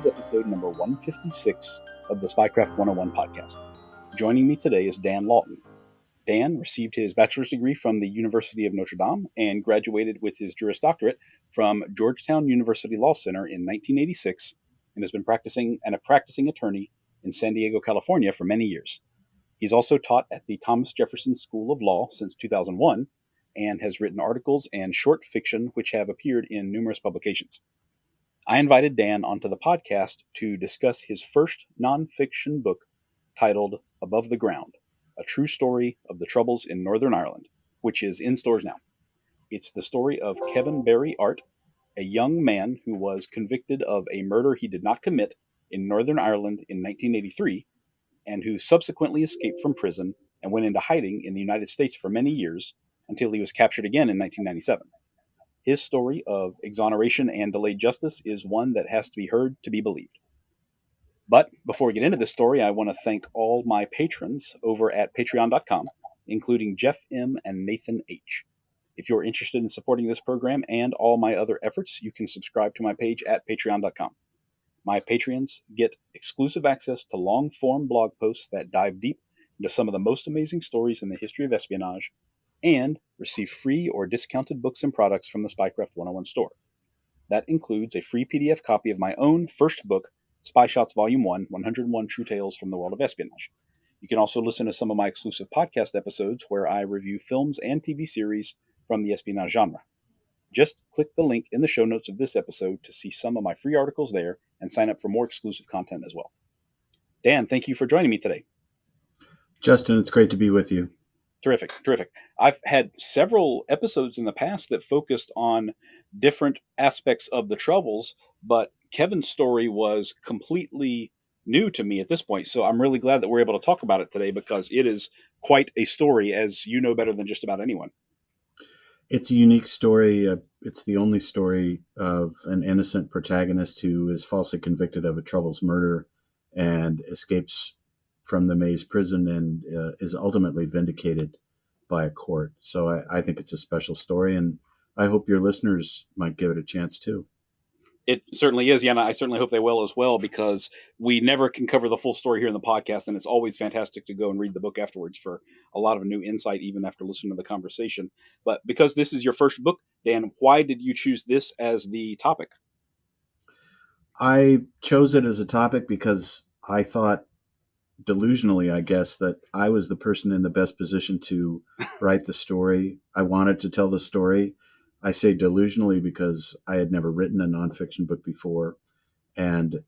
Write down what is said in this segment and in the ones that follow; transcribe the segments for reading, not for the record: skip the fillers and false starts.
is episode number 156 of the Spycraft 101 podcast. Joining me today is Dan Lawton. Dan received his bachelor's degree from the University of Notre Dame and graduated with his Juris Doctorate from Georgetown University Law Center in 1986 and has been a practicing attorney in San Diego, California for many years. He's also taught at the Thomas Jefferson School of Law since 2001 and has written articles and short fiction which have appeared in numerous publications. I invited Dan onto the podcast to discuss his first nonfiction book titled Above the Ground, a true story of the Troubles in Northern Ireland, which is in stores now. It's the story of Kevin Barry Artt, a young man who was convicted of a murder he did not commit in Northern Ireland in 1983, and who subsequently escaped from prison and went into hiding in the United States for many years until he was captured again in 1997. His story of exoneration and delayed justice is one that has to be heard to be believed. But before we get into this story, I want to thank all my patrons over at patreon.com, including Jeff M. and Nathan H. If you're interested in supporting this program and all my other efforts, you can subscribe to my page at patreon.com. My Patreons get exclusive access to long-form blog posts that dive deep into some of the most amazing stories in the history of espionage, and receive free or discounted books and products from the Spycraft 101 store. That includes a free PDF copy of my own first book, Spy Shots Volume 1, 101 True Tales from the World of Espionage. You can also listen to some of my exclusive podcast episodes where I review films and TV series from the espionage genre. Just click the link in the show notes of this episode to see some of my free articles there and sign up for more exclusive content as well. Dan, thank you for joining me today. Justin, it's great to be with you. Terrific. I've had several episodes in the past that focused on different aspects of the Troubles, but Kevin's story was completely new to me at this point. So I'm really glad that we're able to talk about it today because it is quite a story, as you know better than just about anyone. It's a unique story. It's the only story of an innocent protagonist who is falsely convicted of a Troubles murder and escapes from the Maze prison and is ultimately vindicated by a court. So I think it's a special story, and I hope your listeners might give it a chance too. It certainly is, yeah, and I certainly hope they will as well, because we never can cover the full story here in the podcast, and it's always fantastic to go and read the book afterwards for a lot of new insight, even after listening to the conversation. But because this is your first book, Dan, why did you choose this as the topic? I chose it as a topic because I thought, delusionally, I guess, that I was the person in the best position to write the story. I wanted to tell the story. I say delusionally because I had never written a nonfiction book before, and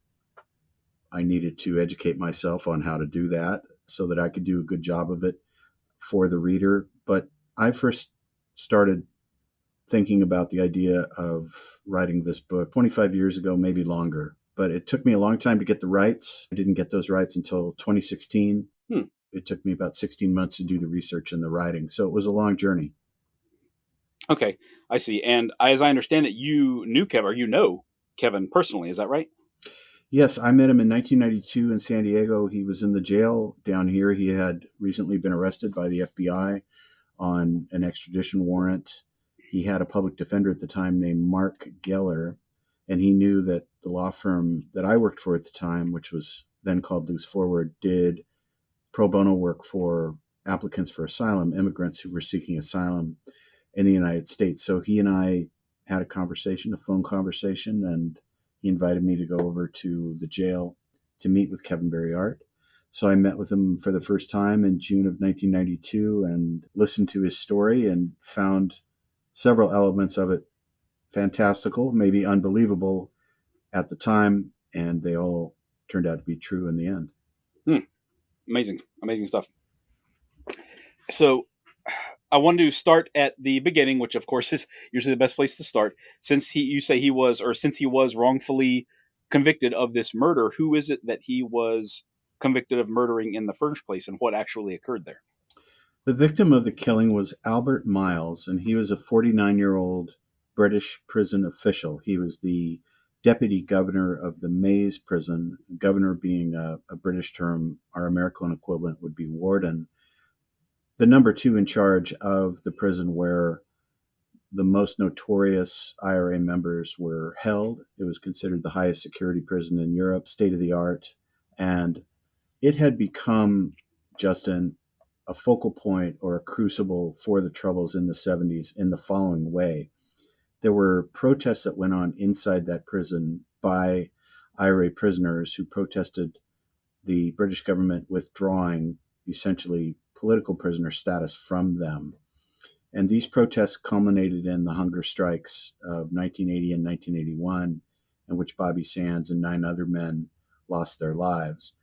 I needed to educate myself on how to do that so that I could do a good job of it for the reader. But I first started thinking about the idea of writing this book 25 years ago, maybe longer. But it took me a long time to get the rights. I didn't get those rights until 2016. It took me about 16 months to do the research and the writing. So it was a long journey. Okay, I see. And as I understand it, you knew Kevin, or you know Kevin personally. Is that right? Yes, I met him in 1992 in San Diego. He was in the jail down here. He had recently been arrested by the FBI on an extradition warrant. He had a public defender at the time named Mark Geller, and he knew that the law firm that I worked for at the time, which was then called Loose Forward, did pro bono work for applicants for asylum, immigrants who were seeking asylum in the United States. So he and I had a phone conversation, and he invited me to go over to the jail to meet with Kevin Barry Artt. So I met with him for the first time in June of 1992 and listened to his story and found several elements of it fantastical, maybe unbelievable at the time, and they all turned out to be true in the end. Amazing stuff. So I wanted to start at the beginning, which of course is usually the best place to start. Since he was wrongfully convicted of this murder, who is it that he was convicted of murdering in the first place, and what actually occurred there? The victim of the killing was Albert Miles, and he was a 49-year-old British prison official. He was the deputy governor of the Maze prison, governor being a British term. Our American equivalent would be warden. The number two in charge of the prison where the most notorious IRA members were held. It was considered the highest security prison in Europe, state of the art. And it had become, Justin, a focal point or a crucible for the Troubles in the 70s in the following way. There were protests that went on inside that prison by IRA prisoners who protested the British government withdrawing essentially political prisoner status from them. And these protests culminated in the hunger strikes of 1980 and 1981, in which Bobby Sands and 9 other men lost their lives.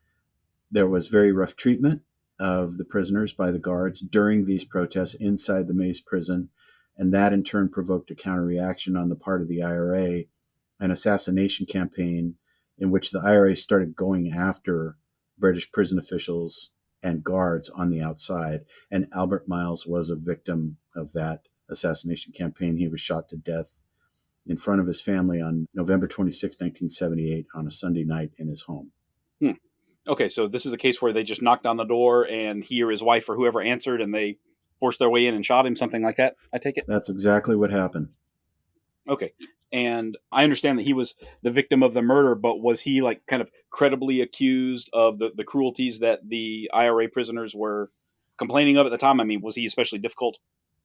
There was very rough treatment of the prisoners by the guards during these protests inside the Maze prison, and that in turn provoked a counter-reaction on the part of the IRA, an assassination campaign in which the IRA started going after British prison officials and guards on the outside. And Albert Miles was a victim of that assassination campaign. He was shot to death in front of his family on November 26, 1978, on a Sunday night in his home. Okay, so this is a case where they just knocked on the door and he or his wife or whoever answered and they forced their way in and shot him, something like that, I take it? That's exactly what happened. Okay. And I understand that he was the victim of the murder, but was he like kind of credibly accused of the cruelties that the IRA prisoners were complaining of at the time? I mean, was he especially difficult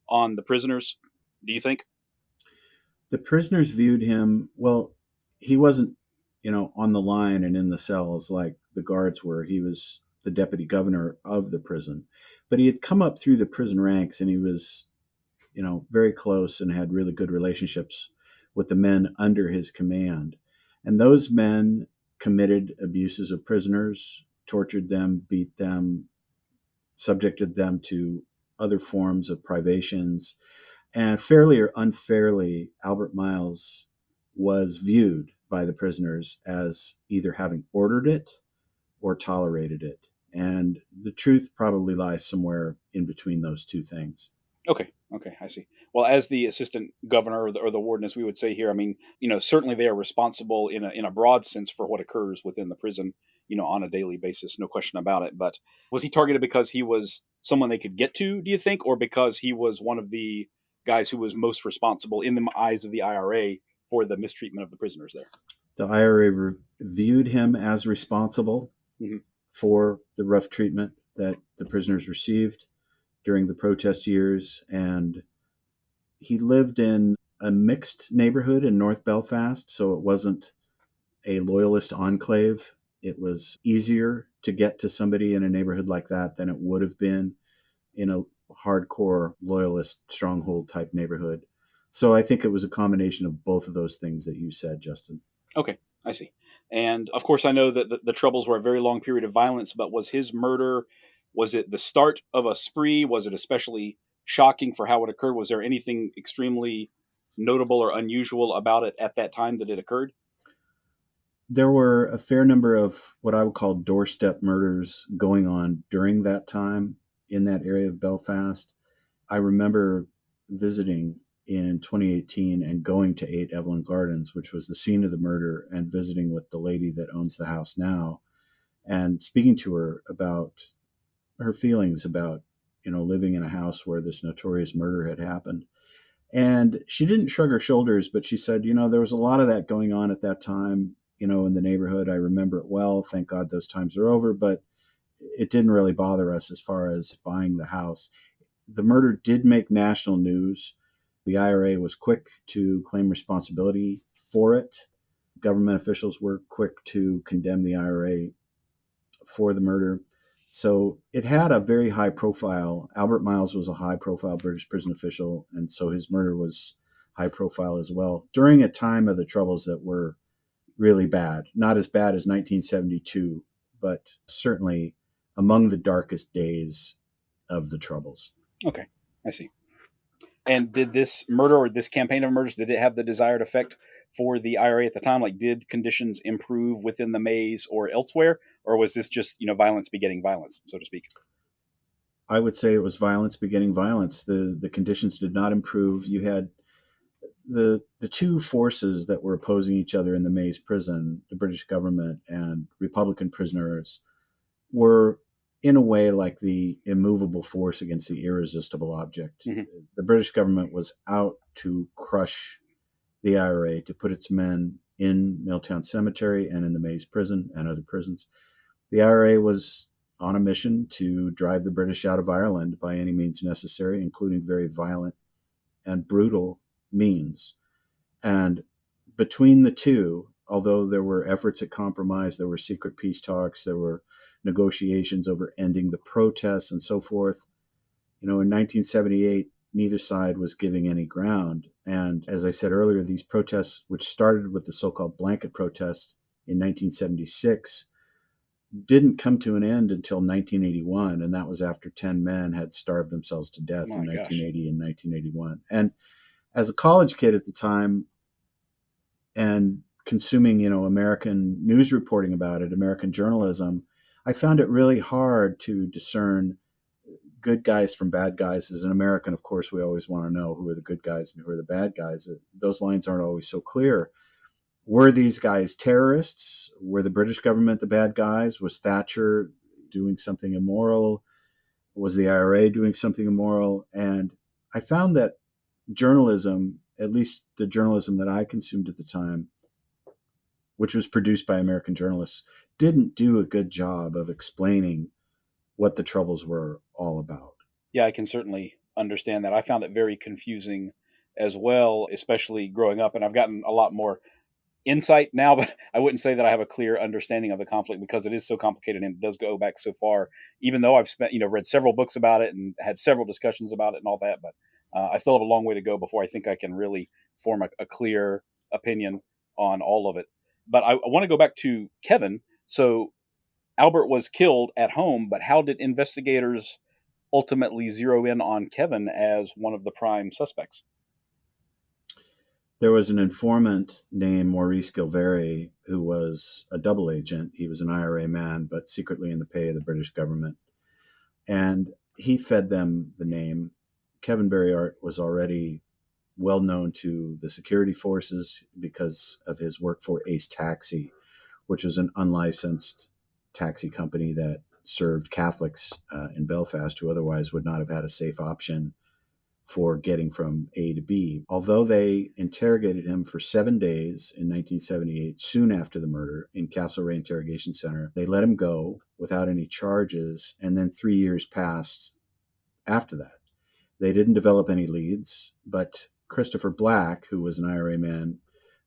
on the prisoners, do you think? The prisoners viewed him, well, he wasn't, on the line and in the cells like the guards were. He was the deputy governor of the prison. But he had come up through the prison ranks, and he was, very close and had really good relationships with the men under his command. And those men committed abuses of prisoners, tortured them, beat them, subjected them to other forms of privations. And fairly or unfairly, Albert Miles was viewed by the prisoners as either having ordered it or tolerated it. And the truth probably lies somewhere in between those two things. Okay, I see. Well, as the assistant governor or the warden, as we would say here, I mean, certainly they are responsible in a broad sense for what occurs within the prison, on a daily basis, no question about it. But was he targeted because he was someone they could get to, do you think, or because he was one of the guys who was most responsible in the eyes of the IRA for the mistreatment of the prisoners there? The IRA viewed him as responsible for the rough treatment that the prisoners received during the protest years. And he lived in a mixed neighborhood in North Belfast, so it wasn't a loyalist enclave. It was easier to get to somebody in a neighborhood like that than it would have been in a hardcore loyalist stronghold type neighborhood. So I think it was a combination of both of those things that you said, Justin. Okay, I see. And of course, I know that the Troubles were a very long period of violence, but was his murder, was it the start of a spree? Was it especially shocking for how it occurred? Was there anything extremely notable or unusual about it at that time that it occurred? There were a fair number of what I would call doorstep murders going on during that time in that area of Belfast. I remember visiting in 2018 and going to 8 Evelyn Gardens, which was the scene of the murder, and visiting with the lady that owns the house now and speaking to her about her feelings about, living in a house where this notorious murder had happened. And she didn't shrug her shoulders, but she said, there was a lot of that going on at that time, in the neighborhood. I remember it well. Thank God those times are over, but it didn't really bother us as far as buying the house. The murder did make national news. The IRA was quick to claim responsibility for it. Government officials were quick to condemn the IRA for the murder. So it had a very high profile. Albert Miles was a high profile British prison official, and so his murder was high profile as well during a time of the Troubles that were really bad. Not as bad as 1972, but certainly among the darkest days of the Troubles. Okay, I see. And did this murder or this campaign of murders, did it have the desired effect for the IRA at the time? Like, did conditions improve within the maze or elsewhere? Or was this just, violence begetting violence, so to speak? I would say it was violence begetting violence. The conditions did not improve. You had the two forces that were opposing each other in the Maze prison, the British government and Republican prisoners, were in a way like the immovable force against the irresistible object. Hmm. The British government was out to crush the IRA, to put its men in Milltown Cemetery and in the Maze prison and other prisons. The IRA was on a mission to drive the British out of Ireland by any means necessary, including very violent and brutal means. And between the two, although there were efforts at compromise, there were secret peace talks, there were negotiations over ending the protests and so forth, in 1978, neither side was giving any ground. And as I said earlier, these protests, which started with the so-called blanket protest in 1976, didn't come to an end until 1981. And that was after 10 men had starved themselves to death in My gosh. 1980 and 1981. And as a college kid at the time, and consuming, American news reporting about it, American journalism, I found it really hard to discern good guys from bad guys. As an American, of course, we always want to know who are the good guys and who are the bad guys. Those lines aren't always so clear. Were these guys terrorists? Were the British government the bad guys? Was Thatcher doing something immoral? Was the IRA doing something immoral? And I found that journalism, at least the journalism that I consumed at the time, which was produced by American journalists, didn't do a good job of explaining what the troubles were all about. Yeah, I can certainly understand that. I found it very confusing as well, especially growing up, and I've gotten a lot more insight now, but I wouldn't say that I have a clear understanding of the conflict because it is so complicated and it does go back so far. Even though I've read several books about it and had several discussions about it and all that, but I still have a long way to go before I think I can really form a clear opinion on all of it. But I want to go back to Kevin. So Albert was killed at home, but how did investigators ultimately zero in on Kevin as one of the prime suspects? There was an informant named Maurice Gilvary who was a double agent. He was an IRA man, but secretly in the pay of the British government. And he fed them the name. Kevin Barry Artt was already well known to the security forces because of his work for Ace Taxi, which was an unlicensed taxi company that served Catholics in Belfast who otherwise would not have had a safe option for getting from A to B. Although they interrogated him for 7 days in 1978, soon after the murder, in Castlereagh Interrogation Center, they let him go without any charges, and then 3 years passed after that. They didn't develop any leads, but Christopher Black, who was an IRA man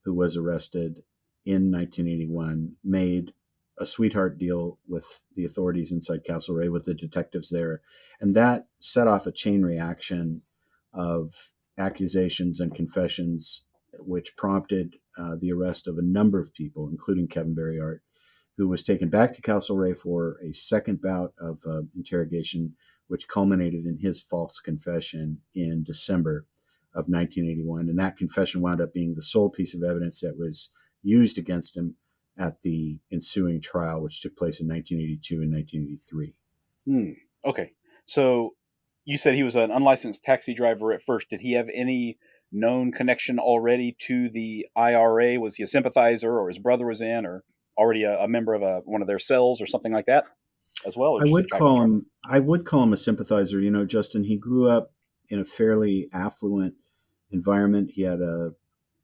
who was arrested in 1981, made a sweetheart deal with the authorities inside Castlereagh, with the detectives there, and that set off a chain reaction of accusations and confessions, which prompted the arrest of a number of people, including Kevin Barry Artt, who was taken back to Castlereagh for a second bout of interrogation, which culminated in his false confession in December of 1981. And that confession wound up being the sole piece of evidence that was used against him at the ensuing trial, which took place in 1982 and 1983. Okay. So you said he was an unlicensed taxi driver at first. Did he have any known connection already to the IRA? Was he a sympathizer, or his brother was in, or already a member of one of their cells or something like that as well, or I just a would taxi call driver? him I would call him a sympathizer. Justin, he grew up in a fairly affluent environment. He had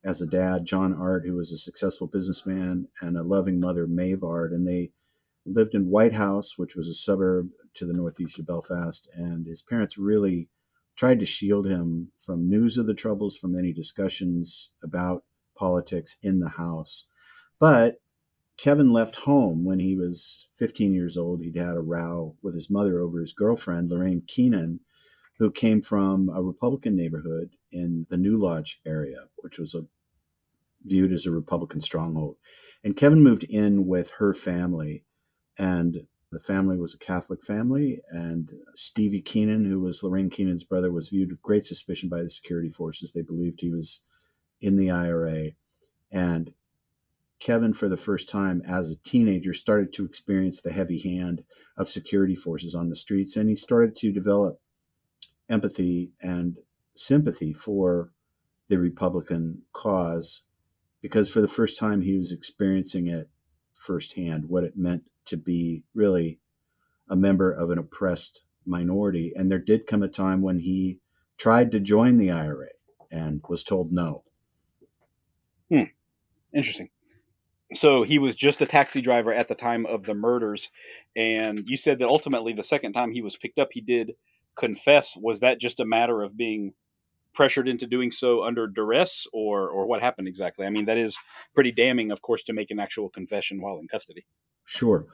as a dad, John Artt, who was a successful businessman, and a loving mother, Maeve Artt, and they lived in White House, which was a suburb to the northeast of Belfast. And his parents really tried to shield him from news of the troubles, from any discussions about politics in the house. But Kevin left home when he was 15 years old. He'd had a row with his mother over his girlfriend, Lorraine Keenan, who came from a Republican neighborhood in the New Lodge area, which was viewed as a Republican stronghold. And Kevin moved in with her family, and the family was a Catholic family. And Stevie Keenan, who was Lorraine Keenan's brother, was viewed with great suspicion by the security forces. They believed he was in the IRA. And Kevin, for the first time as a teenager, started to experience the heavy hand of security forces on the streets, and he started to develop empathy and sympathy for the Republican cause, because for the first time he was experiencing it firsthand, what it meant to be really a member of an oppressed minority. And there did come a time when he tried to join the IRA and was told no. Interesting. So he was just a taxi driver at the time of the murders, and you said that ultimately the second time he was picked up, he did confess. Was that just a matter of being pressured into doing so under duress, or what happened exactly? I mean, that is pretty damning, of course, to make an actual confession while in custody. Sure.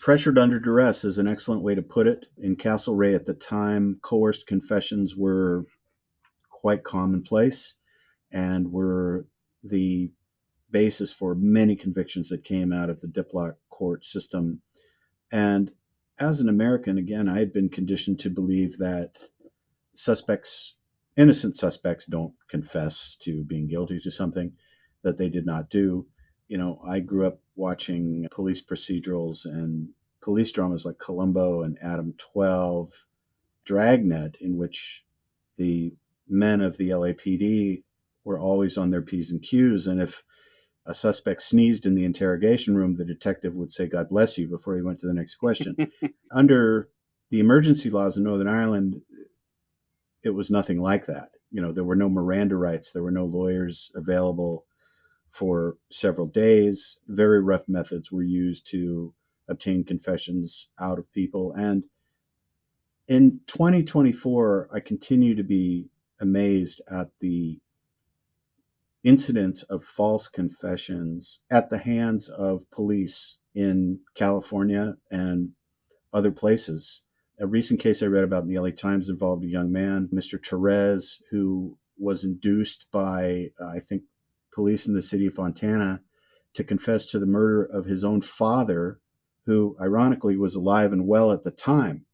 Pressured under duress is an excellent way to put it. In Castlereagh at the time, coerced confessions were quite commonplace and were the basis for many convictions that came out of the diplomat court system. And as an American, again, I had been conditioned to believe that innocent suspects don't confess to being guilty to something that they did not do. I grew up watching police procedurals and police dramas like Columbo and Adam 12, Dragnet, in which the men of the LAPD were always on their P's and Q's. And if a suspect sneezed in the interrogation room, the detective would say, "God bless you," before he went to the next question. Under the emergency laws in Northern Ireland, it was nothing like that. There were no Miranda rights. There were no lawyers available for several days. Very rough methods were used to obtain confessions out of people. And in 2024, I continue to be amazed at the incidents of false confessions at the hands of police in California and other places. A recent case I read about in the LA Times involved a young man, Mr. Therese, who was induced by, I think, police in the city of Fontana to confess to the murder of his own father, who ironically was alive and well at the time.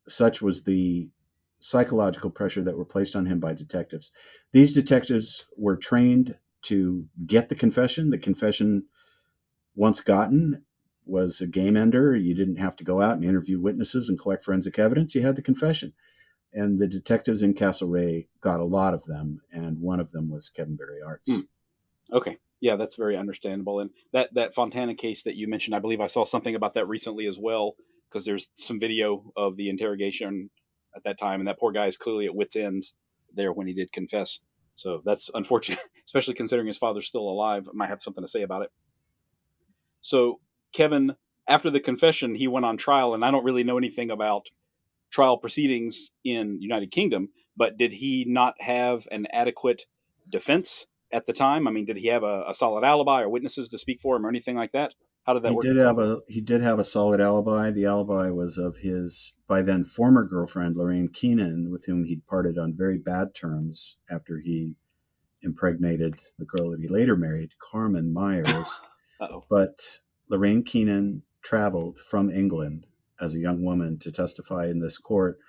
Such was the psychological pressure that were placed on him by detectives. These detectives were trained to get the confession. The confession, once gotten, was a game ender. You didn't have to go out and interview witnesses and collect forensic evidence. You had the confession. And the detectives in Castlereagh got a lot of them, and one of them was Kevin Barry Artt. Okay. Yeah, that's very understandable. And that Fontana case that you mentioned, I believe I saw something about that recently as well, because there's some video of the interrogation at that time, and that poor guy is clearly at wit's ends there when he did confess. So that's unfortunate, especially considering his father's still alive. I might have something to say about it. So Kevin, after the confession, he went on trial, and I don't really know anything about trial proceedings in United Kingdom, but did he not have an adequate defense at the time? I mean, did he have a solid alibi or witnesses to speak for him or anything like that? How did that work exactly? He did have a solid alibi. The alibi was of his by then former girlfriend Lorraine Keenan, with whom he'd parted on very bad terms after he impregnated the girl that he later married, Carmen Myers. Uh-oh. But Lorraine Keenan traveled from England as a young woman to testify in this court.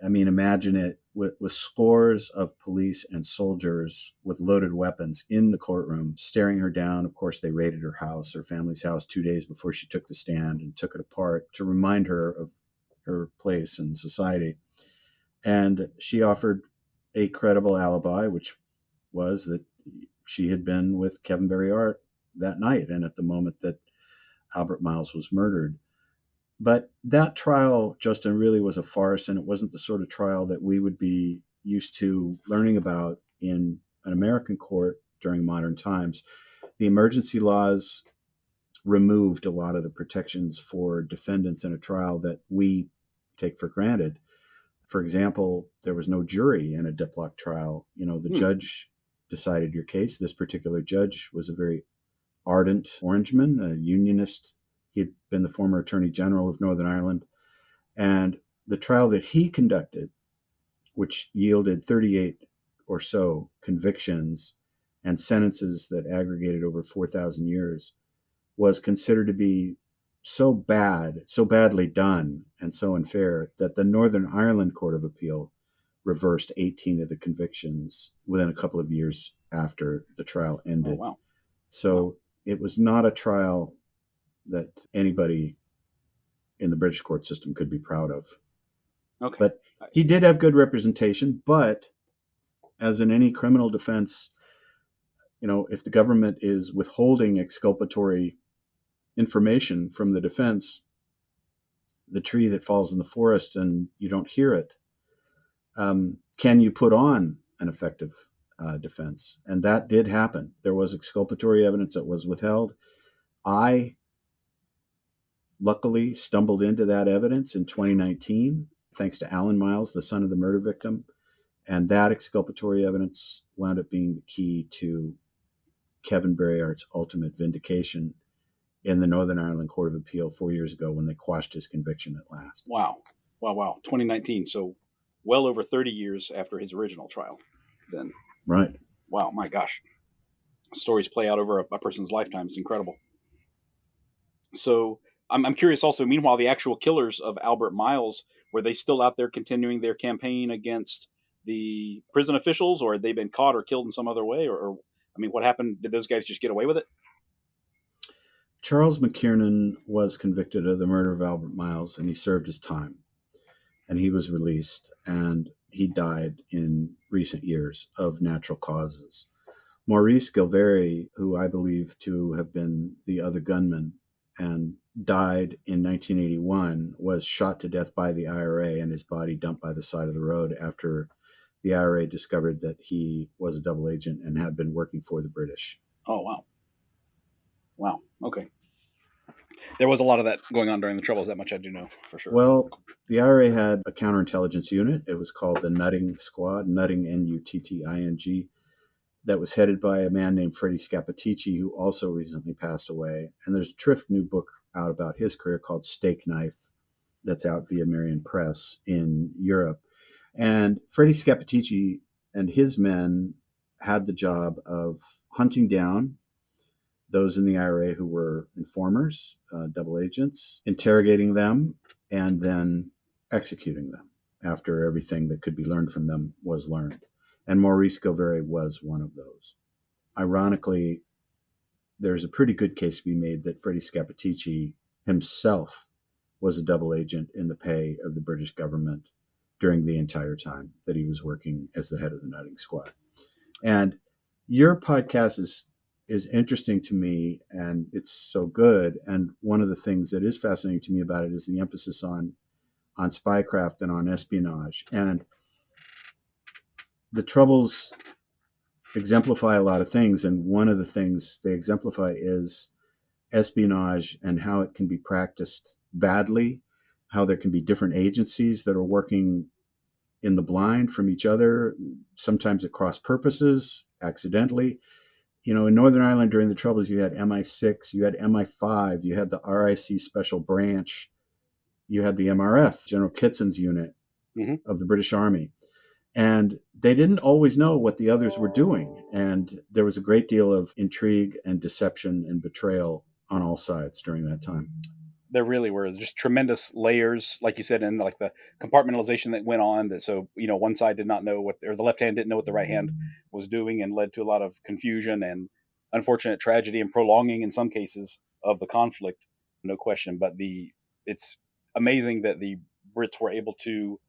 I mean, imagine it with scores of police and soldiers with loaded weapons in the courtroom, staring her down. Of course, they raided her house, her family's house, 2 days before she took the stand, and took it apart to remind her of her place in society. And she offered a credible alibi, which was that she had been with Kevin Barry Artt that night and at the moment that Albert Miles was murdered. But that trial, Justin, really was a farce, and it wasn't the sort of trial that we would be used to learning about in an American court during modern times. The emergency laws removed a lot of the protections for defendants in a trial that we take for granted. For example, there was no jury in a diplock trial. The judge decided your case. This particular judge was a very ardent Orangeman, a unionist. He'd been the former Attorney General of Northern Ireland. And the trial that he conducted, which yielded 38 or so convictions and sentences that aggregated over 4,000 years, was considered to be so bad, so badly done, and so unfair that the Northern Ireland Court of Appeal reversed 18 of the convictions within a couple of years after the trial ended. Oh, wow. So it was not a trial that anybody in the British court system could be proud of. Okay. But he did have good representation. But as in any criminal defense, if the government is withholding exculpatory information from the defense, the tree that falls in the forest and you don't hear it. Can you put on an effective defense? And that did happen. There was exculpatory evidence that was withheld. I luckily stumbled into that evidence in 2019, thanks to Alan Miles, the son of the murder victim. And that exculpatory evidence wound up being the key to Kevin Barry Artt's ultimate vindication in the Northern Ireland Court of Appeal 4 years ago when they quashed his conviction at last. Wow. 2019. So well over 30 years after his original trial then. Right. Wow, my gosh. Stories play out over a person's lifetime. It's incredible. So I'm curious also, meanwhile, the actual killers of Albert Miles, were they still out there continuing their campaign against the prison officials, or had they been caught or killed in some other way? Or I mean, what happened? Did those guys just get away with it? Charles McKiernan was convicted of the murder of Albert Miles, and he served his time. And he was released, and he died in recent years of natural causes. Maurice Gilvary, who I believe to have been the other gunman and died in 1981, was shot to death by the IRA and his body dumped by the side of the road after the IRA discovered that he was a double agent and had been working for the British. Oh, wow. Wow. Okay. There was a lot of that going on during the Troubles. That much I do know for sure. Well, the IRA had a counterintelligence unit. It was called the Nutting Squad, Nutting, Nutting, that was headed by a man named Freddie Scappaticci, who also recently passed away. And there's a terrific new book out about his career called Steak Knife that's out via Marion Press in Europe. And Freddie Scappaticci and his men had the job of hunting down those in the IRA who were informers, double agents, interrogating them, and then executing them after everything that could be learned from them was learned. And Maurice Gilvary was one of those. Ironically, there's a pretty good case to be made that Freddie Scappaticci himself was a double agent in the pay of the British government during the entire time that he was working as the head of the Nutting Squad. And your podcast is interesting to me, and it's so good. And one of the things that is fascinating to me about it is the emphasis on spycraft and on espionage. And the Troubles exemplify a lot of things, and one of the things they exemplify is espionage and how it can be practiced badly, how there can be different agencies that are working in the blind from each other, sometimes at cross purposes, accidentally. You know, in Northern Ireland during the Troubles, you had MI6, you had MI5, you had the RIC Special Branch, you had the MRF, General Kitson's unit of the British Army. And they didn't always know what the others were doing. And there was a great deal of intrigue and deception and betrayal on all sides during that time. There really were just tremendous layers, like you said, and like the compartmentalization that went on. That so one side did not know or the left hand didn't know what the right hand was doing, and led to a lot of confusion and unfortunate tragedy and prolonging in some cases of the conflict. No question, but it's amazing that the Brits were able to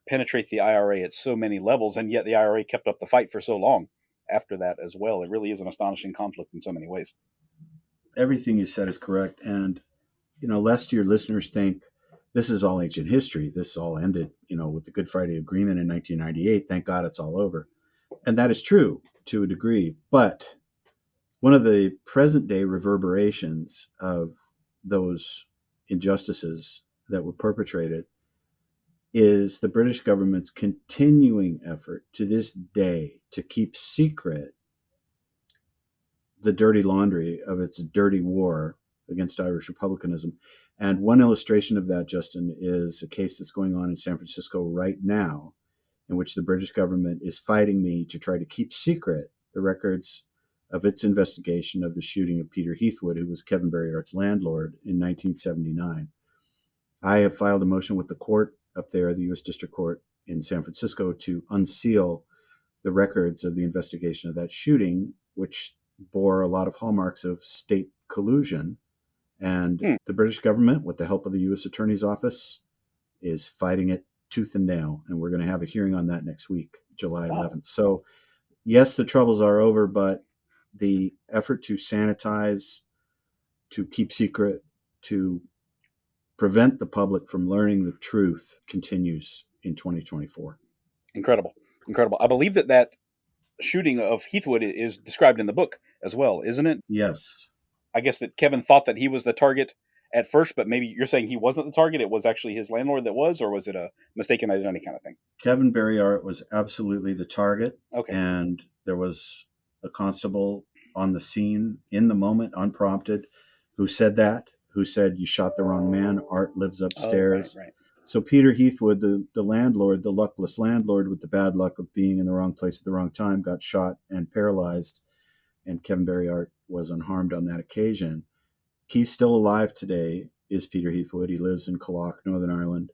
penetrate the IRA at so many levels, and yet the IRA kept up the fight for so long after that as well. It really is an astonishing conflict in so many ways. Everything you said is correct, and lest your listeners think this is all ancient history. This all ended, with the Good Friday Agreement in 1998. Thank God it's all over. And that is true to a degree. But one of the present day reverberations of those injustices that were perpetrated is the British government's continuing effort to this day to keep secret the dirty laundry of its dirty war against Irish republicanism. And one illustration of that, Justin, is a case that's going on in San Francisco right now, in which the British government is fighting me to try to keep secret the records of its investigation of the shooting of Peter Heathwood, who was Kevin Barry Artt's landlord, in 1979. I have filed a motion with the court up there, the U.S. District Court in San Francisco, to unseal the records of the investigation of that shooting, which bore a lot of hallmarks of state collusion. And the British government, with the help of the U.S. Attorney's Office, is fighting it tooth and nail. And we're going to have a hearing on that next week, July 11th. So, yes, the Troubles are over, but the effort to sanitize, to keep secret, to prevent the public from learning the truth continues in 2024. Incredible. Incredible. I believe that shooting of Heathwood is described in the book as well, isn't it? Yes. I guess that Kevin thought that he was the target at first, but maybe you're saying he wasn't the target. It was actually his landlord that was, or was it a mistaken identity kind of thing? Kevin Barry Artt was absolutely the target. Okay. And there was a constable on the scene in the moment, unprompted, who said, you shot the wrong man. Art lives upstairs. Oh, right. So Peter Heathwood, the landlord, the luckless landlord with the bad luck of being in the wrong place at the wrong time, got shot and paralyzed. And Kevin Barry Artt was unharmed on that occasion. He's still alive today, is Peter Heathwood. He lives in Coolock, Northern Ireland.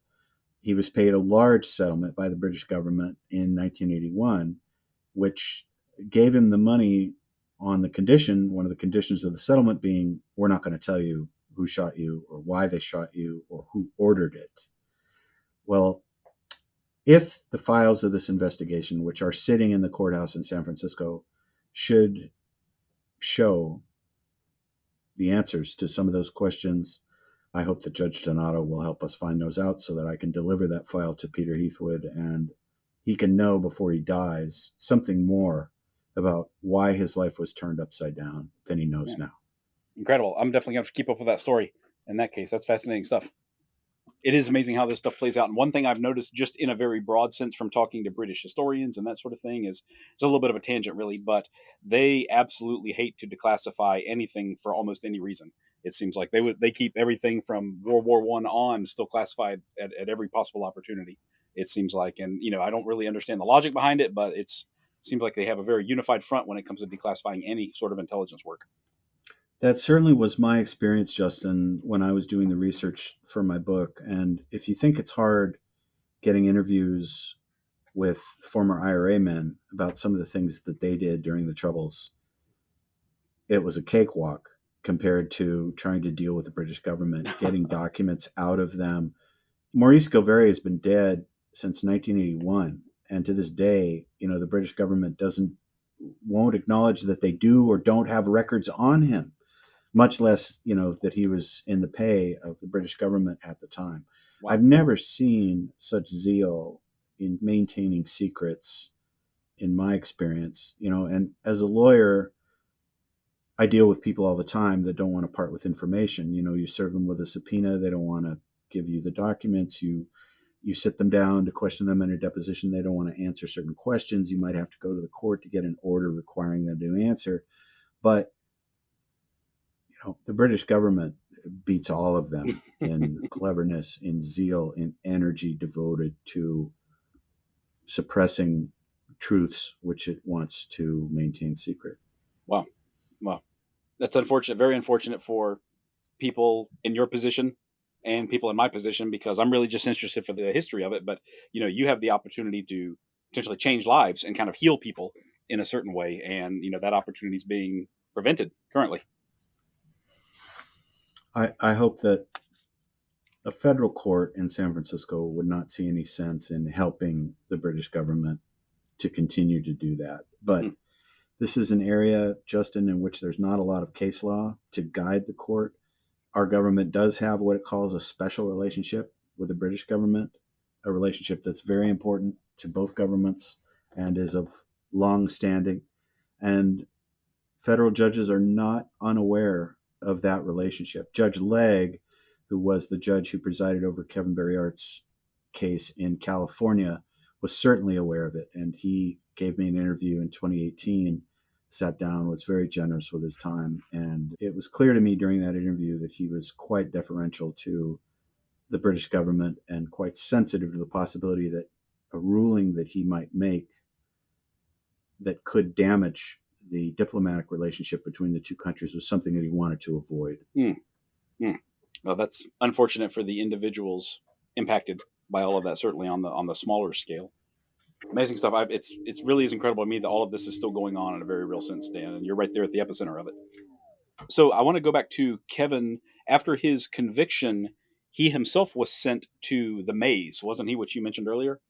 He was paid a large settlement by the British government in 1981, which gave him the money on the condition, one of the conditions of the settlement being, we're not going to tell you who shot you or why they shot you or who ordered it. Well, if the files of this investigation, which are sitting in the courthouse in San Francisco, should show the answers to some of those questions, I hope that Judge Donato will help us find those out so that I can deliver that file to Peter Heathwood and he can know before he dies something more about why his life was turned upside down than he knows now. Incredible. I'm definitely going to keep up with that story in that case. That's fascinating stuff. It is amazing how this stuff plays out. And one thing I've noticed just in a very broad sense from talking to British historians and that sort of thing is it's a little bit of a tangent really, but they absolutely hate to declassify anything for almost any reason. It seems like they keep everything from World War I on still classified at every possible opportunity. It seems like, and I don't really understand the logic behind it, but it seems like they have a very unified front when it comes to declassifying any sort of intelligence work. That certainly was my experience, Justin, when I was doing the research for my book. And if you think it's hard getting interviews with former IRA men about some of the things that they did during the Troubles, it was a cakewalk compared to trying to deal with the British government, getting documents out of them. Maurice Gilvary has been dead since 1981. And to this day, the British government won't acknowledge that they do or don't have records on him, much less, that he was in the pay of the British government at the time. Wow. I've never seen such zeal in maintaining secrets in my experience, and as a lawyer, I deal with people all the time that don't want to part with information. You serve them with a subpoena. They don't want to give you the documents. You sit them down to question them in a deposition. They don't want to answer certain questions. You might have to go to the court to get an order requiring them to answer. But the British government beats all of them in cleverness, in zeal, in energy devoted to suppressing truths which it wants to maintain secret. Wow. That's unfortunate, very unfortunate for people in your position and people in my position, because I'm really just interested for the history of it. But, you have the opportunity to potentially change lives and kind of heal people in a certain way. And, that opportunity is being prevented currently. I hope that a federal court in San Francisco would not see any sense in helping the British government to continue to do that. But this is an area, Justin, in which there's not a lot of case law to guide the court. Our government does have what it calls a special relationship with the British government, a relationship that's very important to both governments and is of long standing. And federal judges are not unaware of that relationship. Judge Legg, who was the judge who presided over Kevin Barry Artt's case in California, was certainly aware of it. And he gave me an interview in 2018, sat down, was very generous with his time. And it was clear to me during that interview that he was quite deferential to the British government and quite sensitive to the possibility that a ruling that he might make that could damage the diplomatic relationship between the two countries was something that he wanted to avoid. Well, that's unfortunate for the individuals impacted by all of that, certainly on the smaller scale. Amazing stuff. It's really is incredible to me that all of this is still going on in a very real sense, Dan, and you're right there at the epicenter of it. So I want to go back to Kevin. After his conviction, he himself was sent to the maze, wasn't he, which you mentioned earlier?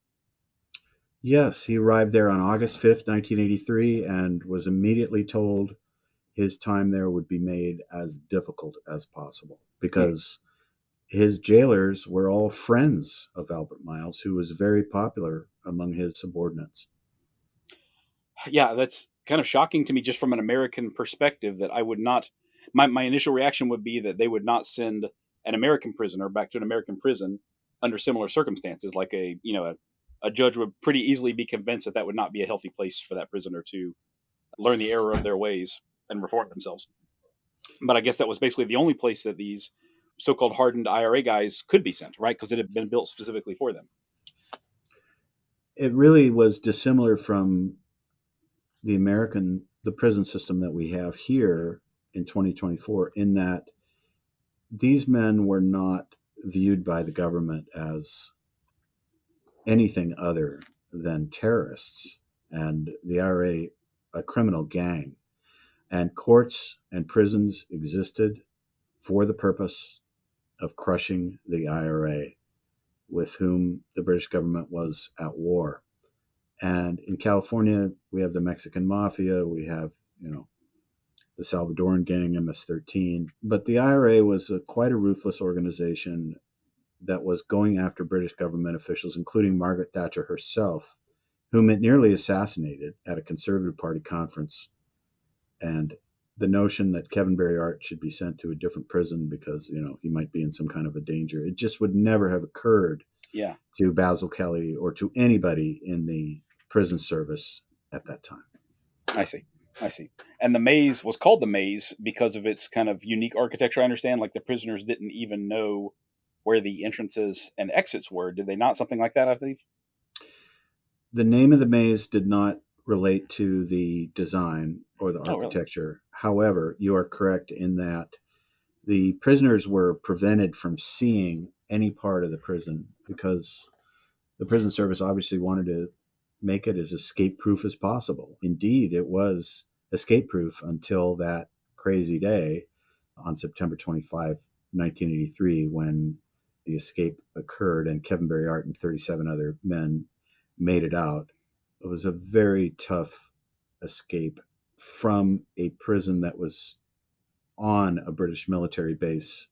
Yes, he arrived there on August 5th, 1983, and was immediately told his time there would be made as difficult as possible because His jailers were all friends of Albert Miles, who was very popular among his subordinates. Yeah, that's kind of shocking to me just from an American perspective that I would not. My initial reaction would be that they would not send an American prisoner back to an American prison under similar circumstances. Like a judge would pretty easily be convinced that that would not be a healthy place for that prisoner to learn the error of their ways and reform themselves. But I guess that was basically the only place that these so-called hardened IRA guys could be sent, right? Because it had been built specifically for them. It really was dissimilar from the prison system that we have here in 2024, in that these men were not viewed by the government as anything other than terrorists and the IRA a criminal gang. And courts and prisons existed for the purpose of crushing the IRA, with whom the British government was at war. And in California, we have the Mexican mafia, we have, the Salvadoran gang, MS-13. But the IRA was quite a ruthless organization that was going after British government officials, including Margaret Thatcher herself, whom it nearly assassinated at a Conservative Party conference. And the notion that Kevin Barry Artt should be sent to a different prison because, he might be in some kind of a danger, it just would never have occurred Yeah, to Basil Kelly or to anybody in the prison service at that time. I see. I see. And the maze was called the maze because of its kind of unique architecture. I understand, like the prisoners didn't even know where the entrances and exits were. Did they not? Something like that, I believe. The name of the maze did not relate to the design or the Oh, really? architecture. However, you are correct in that the prisoners were prevented from seeing any part of the prison because the prison service obviously wanted to make it as escape proof as possible. Indeed, it was escape proof until that crazy day on September 25, 1983, when the escape occurred and Kevin Barry Artt and 37 other men made it out. It was a very tough escape from a prison that was on a British military base.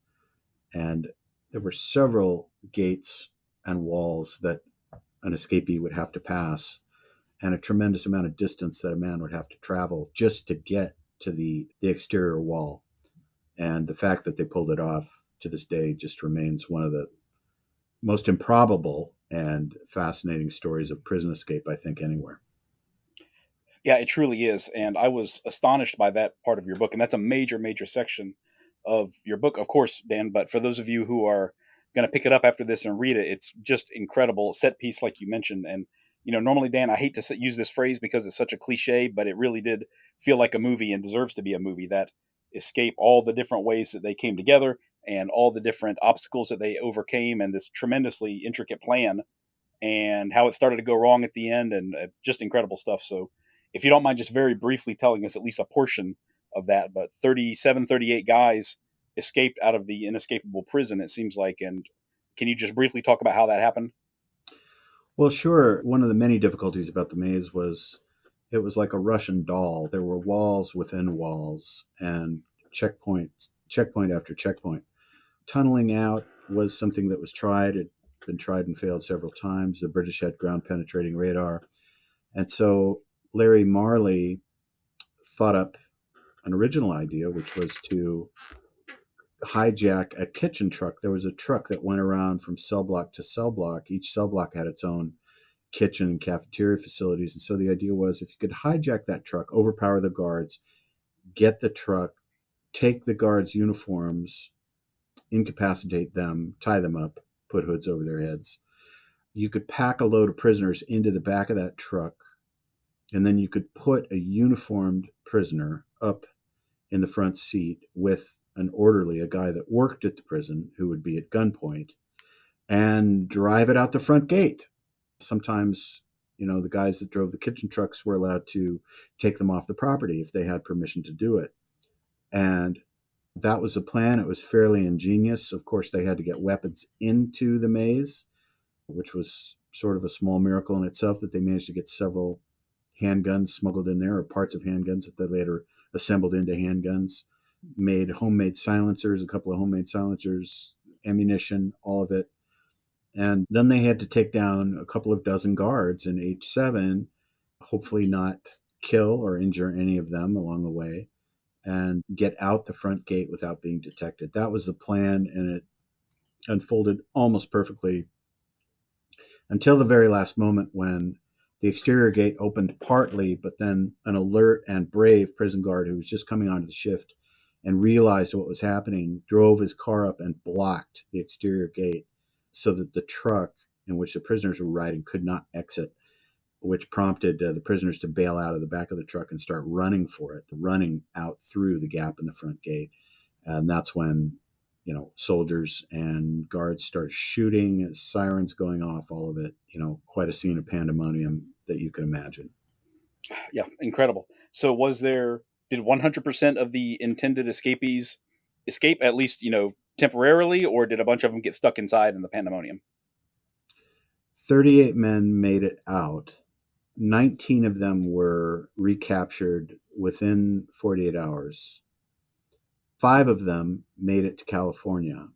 And there were several gates and walls that an escapee would have to pass, and a tremendous amount of distance that a man would have to travel just to get to the exterior wall. And the fact that they pulled it off to this day just remains one of the most improbable and fascinating stories of prison escape, I think, anywhere. Yeah, it truly is. And I was astonished by that part of your book. And that's a major, major section of your book, of course, Dan. But for those of you who are going to pick it up after this and read it, it's just incredible set piece, like you mentioned. And, normally, Dan, I hate to use this phrase because it's such a cliche, but it really did feel like a movie and deserves to be a movie. That escape, all the different ways that they came together and all the different obstacles that they overcame, and this tremendously intricate plan and how it started to go wrong at the end, and just incredible stuff. So, if you don't mind just very briefly telling us at least a portion of that, but 37, 38 guys escaped out of the inescapable prison, it seems like. And can you just briefly talk about how that happened? Well, sure. One of the many difficulties about the maze was it was like a Russian doll. There were walls within walls and checkpoint after checkpoint. Tunneling out was something that was tried. It had been tried and failed several times. The British had ground penetrating radar. And so Larry Marley thought up an original idea, which was to hijack a kitchen truck. There was a truck that went around from cell block to cell block. Each cell block had its own kitchen and cafeteria facilities. And so the idea was if you could hijack that truck, overpower the guards, get the truck, take the guards' uniforms, incapacitate them, tie them up, put hoods over their heads. You could pack a load of prisoners into the back of that truck, and then you could put a uniformed prisoner up in the front seat with an orderly, a guy that worked at the prison who would be at gunpoint, and drive it out the front gate. Sometimes, the guys that drove the kitchen trucks were allowed to take them off the property if they had permission to do it. And that was the plan. It was fairly ingenious. Of course, they had to get weapons into the maze, which was sort of a small miracle in itself that they managed to get several handguns smuggled in there, or parts of handguns that they later assembled into handguns, made homemade silencers, a couple of homemade silencers, ammunition, all of it. And then they had to take down a couple of dozen guards in H7, hopefully not kill or injure any of them along the way, and get out the front gate without being detected. That was the plan, and it unfolded almost perfectly until the very last moment when the exterior gate opened partly, but then an alert and brave prison guard who was just coming onto the shift and realized what was happening drove his car up and blocked the exterior gate so that the truck in which the prisoners were riding could not exit, which prompted the prisoners to bail out of the back of the truck and start running for it, running out through the gap in the front gate. And that's when, soldiers and guards started shooting, sirens going off, all of it, quite a scene of pandemonium that you can imagine. Yeah, incredible. So did 100% of the intended escapees escape, at least, temporarily, or did a bunch of them get stuck inside in the pandemonium? 38 men made it out. 19 of them were recaptured within 48 hours. 5 of them made it to California.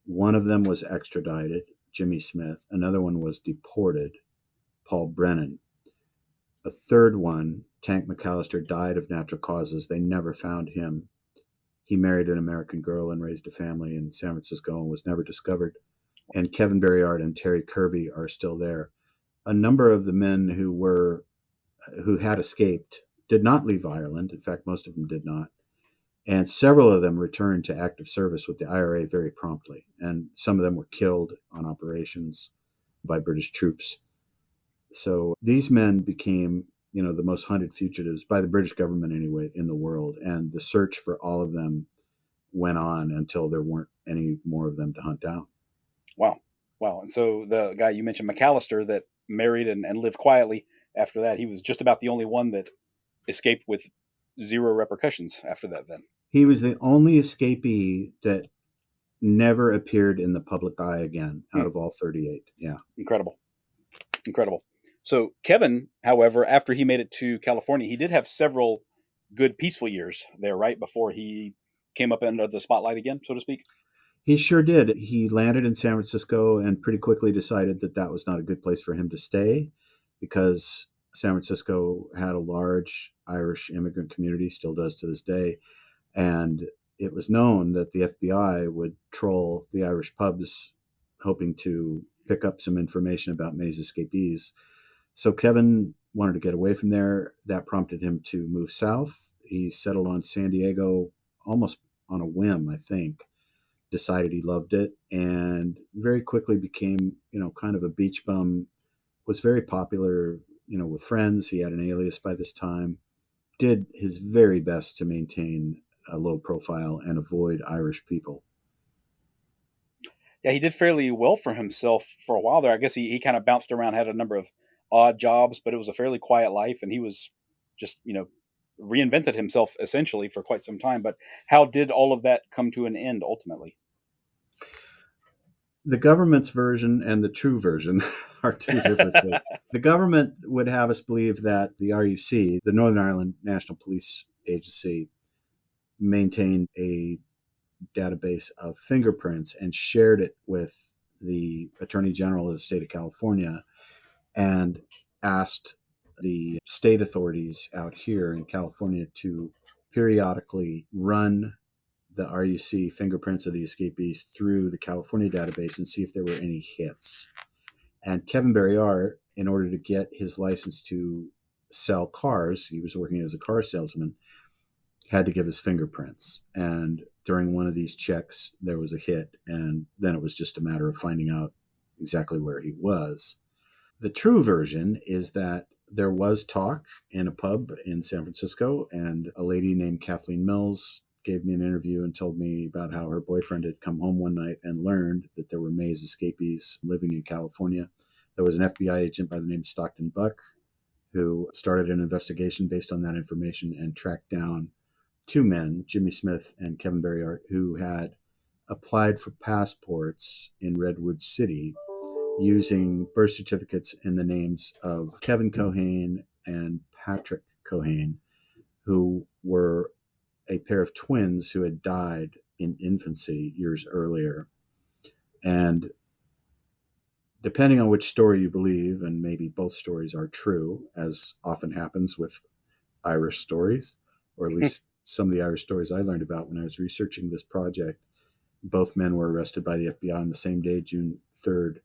One of them was extradited, Jimmy Smith. Another one was deported, Paul Brennan. A third one, Tank McAllister, died of natural causes. They never found him. He married an American girl and raised a family in San Francisco and was never discovered. And Kevin Barry Artt and Terry Kirby are still there. A number of the men who had escaped did not leave Ireland. In fact, most of them did not. And several of them returned to active service with the IRA very promptly. And some of them were killed on operations by British troops. So these men became, the most hunted fugitives by the British government anyway in the world. And the search for all of them went on until there weren't any more of them to hunt down. Wow. Wow. And so the guy you mentioned, McAllister, that married and lived quietly after that, he was just about the only one that escaped with zero repercussions after that then. He was the only escapee that never appeared in the public eye again out of all 38. Yeah. Incredible. Incredible. So Kevin, however, after he made it to California, he did have several good peaceful years there, right? Before he came up under the spotlight again, so to speak. He sure did. He landed in San Francisco and pretty quickly decided that that was not a good place for him to stay because San Francisco had a large Irish immigrant community, still does to this day. And it was known that the FBI would troll the Irish pubs hoping to pick up some information about May's escapees. So Kevin wanted to get away from there. That prompted him to move south. He settled on San Diego almost on a whim, I think. Decided he loved it and very quickly became, kind of a beach bum, was very popular, with friends. He had an alias by this time, did his very best to maintain a low profile and avoid Irish people. Yeah, he did fairly well for himself for a while there. I guess he kind of bounced around, had a number of odd jobs, but it was a fairly quiet life, and he was just, reinvented himself essentially for quite some time. But how did all of that come to an end ultimately? The government's version and the true version are two different things. The government would have us believe that the RUC, the Northern Ireland National Police Agency, maintained a database of fingerprints and shared it with the Attorney General of the state of California and asked the state authorities out here in California to periodically run the RUC fingerprints of the escapees through the California database and see if there were any hits. And Kevin Barry Artt, in order to get his license to sell cars, he was working as a car salesman, had to give his fingerprints. And during one of these checks, there was a hit. And then it was just a matter of finding out exactly where he was. The true version is that there was talk in a pub in San Francisco, and a lady named Kathleen Mills gave me an interview and told me about how her boyfriend had come home one night and learned that there were Mays escapees living in California. There was an FBI agent by the name of Stockton Buck who started an investigation based on that information and tracked down 2 men, Jimmy Smith and Kevin Barry Artt, who had applied for passports in Redwood City using birth certificates in the names of Kevin Cohane and Patrick Cohane, who were a pair of twins who had died in infancy years earlier. And depending on which story you believe, and maybe both stories are true, as often happens with Irish stories, or at least some of the Irish stories I learned about when I was researching this project, both men were arrested by the FBI on the same day, June 3rd,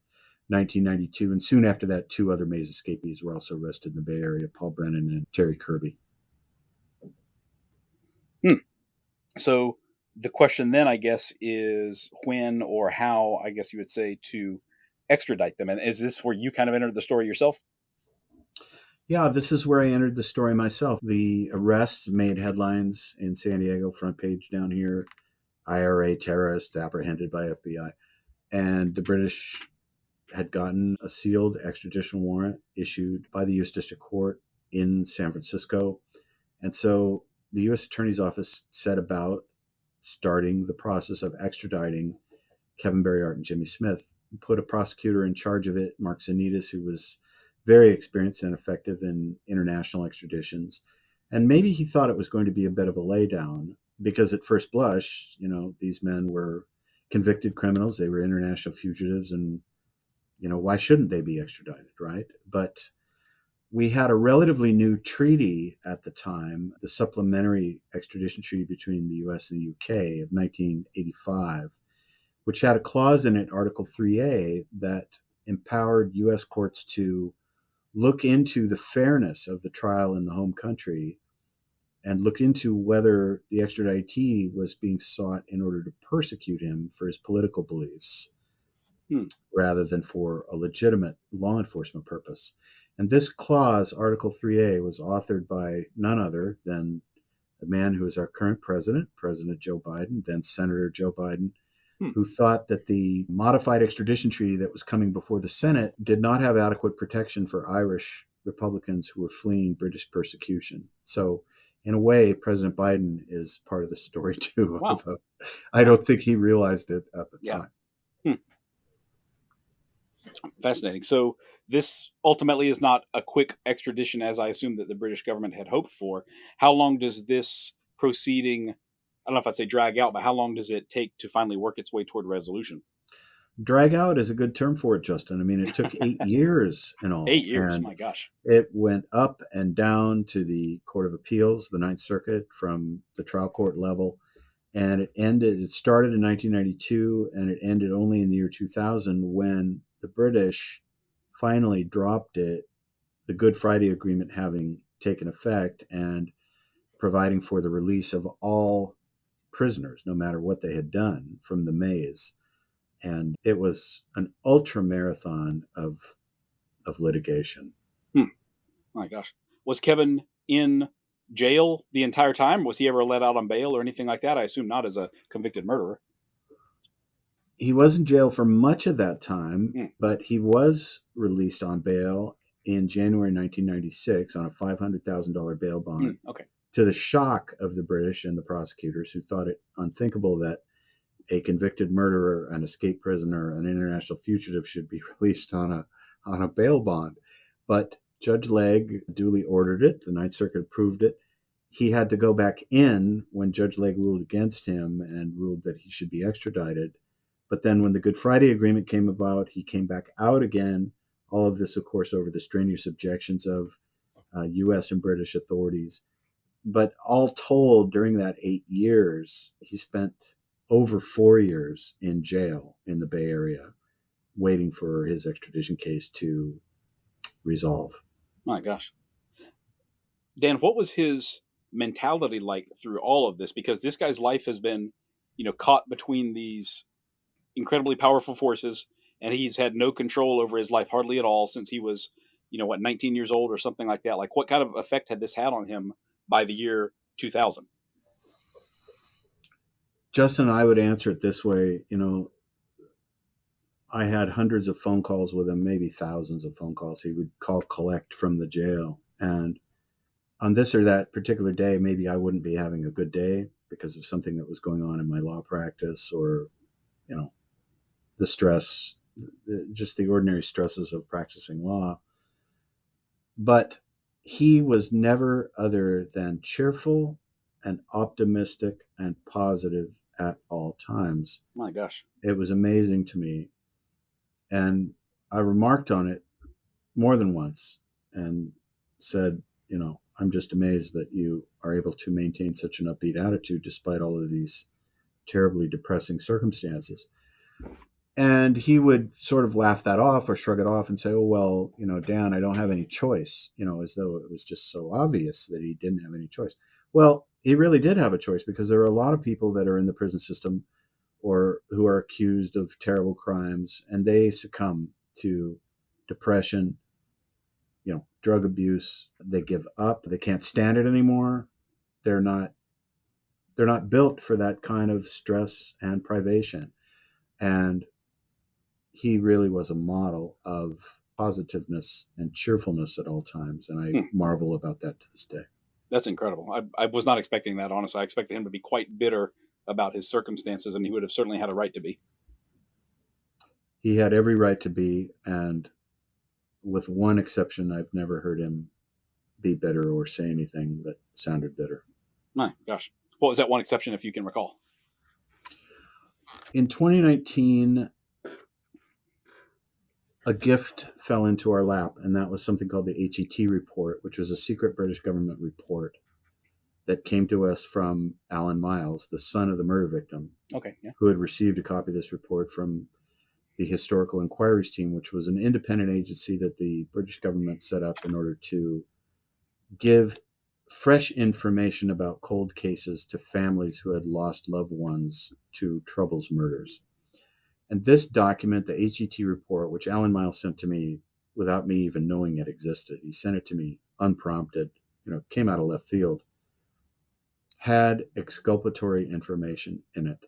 1992. And soon after that, two other maze escapees were also arrested in the Bay Area, Paul Brennan and Terry Kirby. So the question then, I guess, is when or how, I guess you would say, to extradite them. And is this where you kind of entered the story yourself? Yeah, this is where I entered the story myself. The arrests made headlines in San Diego, front page down here. IRA terrorist apprehended by FBI. And the British had gotten a sealed extradition warrant issued by the U.S. District Court in San Francisco. And so the U.S. Attorney's Office set about starting the process of extraditing Kevin Barry Artt and Jimmy Smith, put a prosecutor in charge of it, Mark Zanitas, who was very experienced and effective in international extraditions. And maybe he thought it was going to be a bit of a laydown because at first blush, these men were convicted criminals. They were international fugitives, and why shouldn't they be extradited, right? But we had a relatively new treaty at the time, the Supplementary Extradition Treaty between the US and the UK of 1985, which had a clause in it, Article 3A, that empowered US courts to look into the fairness of the trial in the home country and look into whether the extraditee was being sought in order to persecute him for his political beliefs rather than for a legitimate law enforcement purpose. And this clause, Article 3A, was authored by none other than the man who is our current president, President Joe Biden, then Senator Joe Biden, who thought that the modified extradition treaty that was coming before the Senate did not have adequate protection for Irish Republicans who were fleeing British persecution. So, in a way, President Biden is part of the story too, Wow. although I don't think he realized it at the time. Fascinating. So this ultimately is not a quick extradition, as I assume that the British government had hoped for. How long does this proceeding, I don't know if I'd say drag out, but how long does it take to finally work its way toward resolution? Drag out is a good term for it, Justin. I mean, it took 8 years in all. 8 years, and my gosh. It went up and down to the Court of Appeals, the Ninth Circuit, from the trial court level. And it started in 1992 and it ended only in the year 2000 when the British finally dropped it, the Good Friday Agreement having taken effect and providing for the release of all prisoners, no matter what they had done, from the maze. And it was an ultra marathon of litigation. My gosh. Was Kevin in jail the entire time? Was he ever let out on bail or anything like that? I assume not, as a convicted murderer. He was in jail for much of that time, but he was released on bail in January 1996 on a $500,000 bail bond. Okay. To the shock of the British and the prosecutors, who thought it unthinkable that a convicted murderer, an escaped prisoner, an international fugitive should be released on a bail bond. But Judge Legge duly ordered it. The Ninth Circuit approved it. He had to go back in when Judge Legge ruled against him and ruled that he should be extradited. But then when the Good Friday Agreement came about, he came back out again. All of this, of course, over the strenuous objections of U.S. and British authorities. But all told, during that 8 years, he spent over 4 years in jail in the Bay Area, waiting for his extradition case to resolve. My gosh. Dan, what was his mentality like through all of this? Because this guy's life has been, caught between these incredibly powerful forces, and he's had no control over his life hardly at all since he was, 19 years old or something like that. Like, what kind of effect had this had on him by the year 2000? Justin, I would answer it this way. I had hundreds of phone calls with him, maybe thousands of phone calls. He would call collect from the jail. And on this or that particular day, maybe I wouldn't be having a good day because of something that was going on in my law practice, or, the stress, just the ordinary stresses of practicing law. But he was never other than cheerful and optimistic and positive at all times. My gosh. It was amazing to me. And I remarked on it more than once and said, I'm just amazed that you are able to maintain such an upbeat attitude despite all of these terribly depressing circumstances. And he would sort of laugh that off or shrug it off and say, oh, well, Dan, I don't have any choice, as though it was just so obvious that he didn't have any choice. Well, he really did have a choice, because there are a lot of people that are in the prison system or who are accused of terrible crimes, and they succumb to depression, drug abuse. They give up. They can't stand it anymore. They're not built for that kind of stress and privation. And he really was a model of positiveness and cheerfulness at all times. And I marvel about that to this day. That's incredible. I was not expecting that, honestly. I expected him to be quite bitter about his circumstances, and he would have certainly had a right to be. He had every right to be, and with one exception, I've never heard him be bitter or say anything that sounded bitter. My gosh. What was that one exception, if you can recall? In 2019, a gift fell into our lap, and that was something called the HET report, which was a secret British government report that came to us from Alan Miles, the son of the murder victim, who had received a copy of this report from the Historical Inquiries Team, which was an independent agency that the British government set up in order to give fresh information about cold cases to families who had lost loved ones to Troubles murders. And this document, the HET report, which Alan Miles sent to me without me even knowing it existed, he sent it to me unprompted, came out of left field, had exculpatory information in it.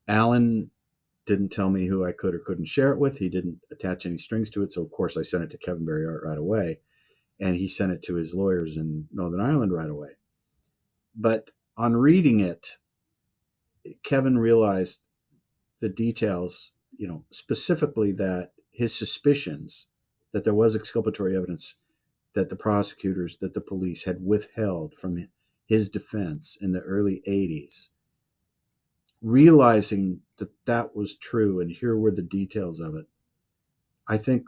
Alan didn't tell me who I could or couldn't share it with. He didn't attach any strings to it. So, of course, I sent it to Kevin Barry Artt right away. And he sent it to his lawyers in Northern Ireland right away. But on reading it, Kevin realized the details, specifically that his suspicions that there was exculpatory evidence that the prosecutors, that the police had withheld from his defense in the early 80s, realizing that that was true, and here were the details of it, I think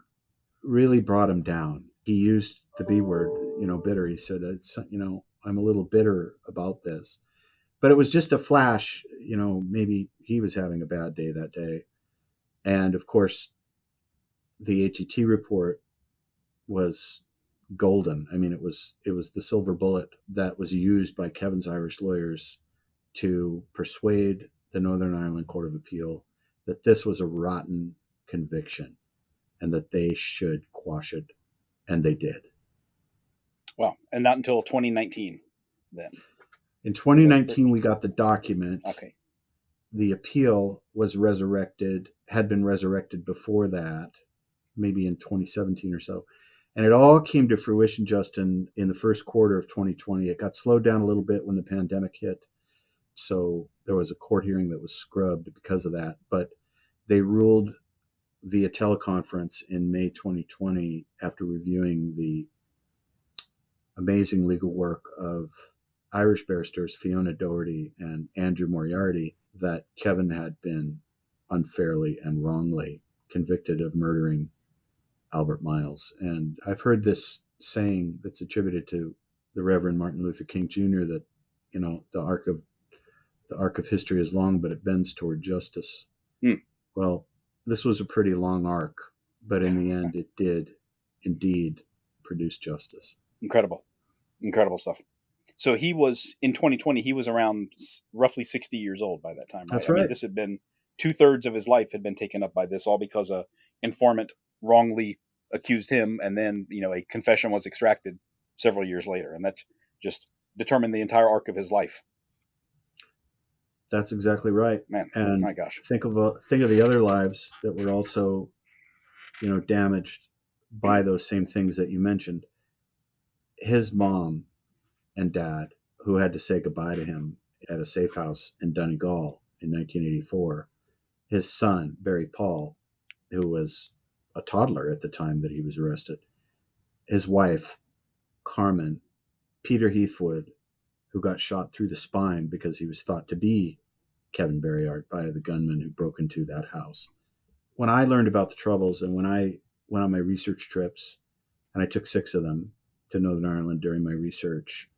really brought him down. He used the B word, bitter. He said, I'm a little bitter about this. But it was just a flash, maybe he was having a bad day that day. And of course, the HET report was golden. I mean, it was the silver bullet that was used by Kevin's Irish lawyers to persuade the Northern Ireland Court of Appeal that this was a rotten conviction and that they should quash it. And they did. Wow. And not until 2019 then. In 2019, we got the document. Okay. The appeal was resurrected, had been resurrected before that, maybe in 2017 or so. And it all came to fruition just in the first quarter of 2020. It got slowed down a little bit when the pandemic hit. So there was a court hearing that was scrubbed because of that. But they ruled via teleconference in May 2020 after reviewing the amazing legal work of Irish barristers Fiona Doherty and Andrew Moriarty that Kevin had been unfairly and wrongly convicted of murdering Albert Miles. And I've heard this saying that's attributed to the Reverend Martin Luther King Jr. that, the arc of history is long, but it bends toward justice. Well, this was a pretty long arc, but in the end, it did indeed produce justice. Incredible stuff. So he was, in 2020, he was around roughly 60 years old by that time, right? That's right. I mean, this had been 2/3 of his life had been taken up by this, all because a informant wrongly accused him, and then, a confession was extracted several years later, and that just determined the entire arc of his life. That's exactly right. Man, and my gosh. Think of the other lives that were also, damaged by those same things that you mentioned. His mom and dad, who had to say goodbye to him at a safe house in Donegal in 1984. His son, Barry Paul, who was a toddler at the time that he was arrested. His wife, Carmen, Peter Heathwood, who got shot through the spine because he was thought to be Kevin Barry Artt by the gunman who broke into that house. When I learned about the Troubles and when I went on my research trips, and I took 6 of them to Northern Ireland during my research,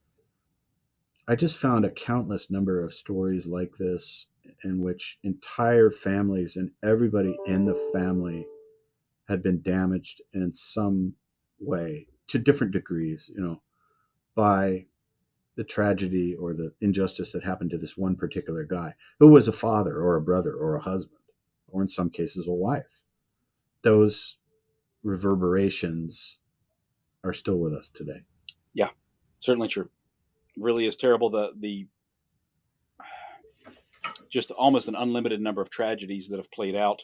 I just found a countless number of stories like this in which entire families and everybody in the family had been damaged in some way to different degrees, by the tragedy or the injustice that happened to this one particular guy who was a father or a brother or a husband, or in some cases a wife. Those reverberations are still with us today. Yeah, certainly true. Really is terrible. The just almost an unlimited number of tragedies that have played out,